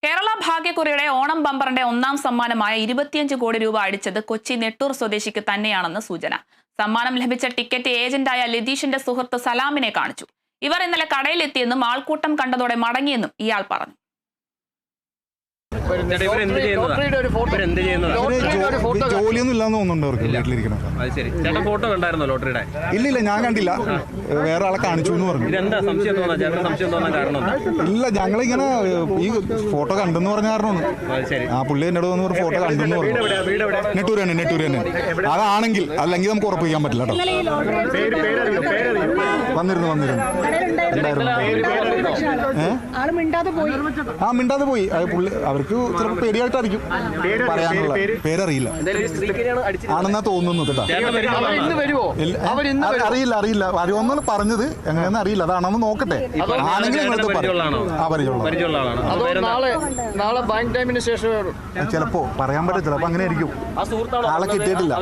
കേരള ഭാഗ്യക്കുറിയുടെ ഓണം ബമ്പറിന്റെ ഒന്നാം സമ്മാനമായ 25 കോടി രൂപ അടിച്ചത് കൊച്ചി നെട്ടൂർ സ്വദേശിക്ക് തന്നെയാണെന്ന് സൂചന. സമ്മാനം ലഭിച്ച ടിക്കറ്റ് ഏജന്റായ ലതീഷിന്റെ സുഹൃത്ത് സലാമിനെ കാണിച്ചു. ഇവർ ഇന്നലെ കടയിലെത്തിയെന്നും ആൾക്കൂട്ടം കണ്ടതോടെ മടങ്ങിയെന്നും ഇയാൾ പറഞ്ഞു. ജോലിയൊന്നും ഇല്ലാന്ന് തോന്നുന്നുണ്ട് അവർക്ക് വീട്ടിലിരിക്കണം. ഇല്ല ഞാൻ കണ്ടില്ല, വേറെ ആളെ കാണിച്ചു എന്ന് പറഞ്ഞു. ഇല്ല ഞങ്ങളിങ്ങനെ ഈ ഫോട്ടോ കണ്ടെന്ന് പറഞ്ഞ കാരണമാണ്. ആ പുള്ളി എന്നോട് വന്ന് ഒരു ഫോട്ടോ കണ്ടെന്ന് പറഞ്ഞു. നെട്ടൂർ തന്നെ അതാണെങ്കിൽ, അല്ലെങ്കിൽ നമുക്ക് ഉറപ്പിക്കാൻ പറ്റില്ല കേട്ടോ. വന്നിരുന്നു മിണ്ടാതെ പോയി. പുള്ളി അവർക്ക് ചിലപ്പോൾ പേടിയായിട്ടായിരിക്കും, പറയാനുള്ള പേരറിയില്ല ആണെന്നാ തോന്നുന്നു കേട്ടോ. അറിയില്ല വരുമെന്നാണ് പറഞ്ഞത്, എങ്ങനെയാണെന്ന് അറിയില്ല. അതാണെന്ന് നോക്കട്ടെ. ആണെങ്കിൽ ചിലപ്പോ പറയാൻ പറ്റും, ചിലപ്പോ അങ്ങനെ ആയിരിക്കും. ആളെ കിട്ടിയിട്ടില്ല.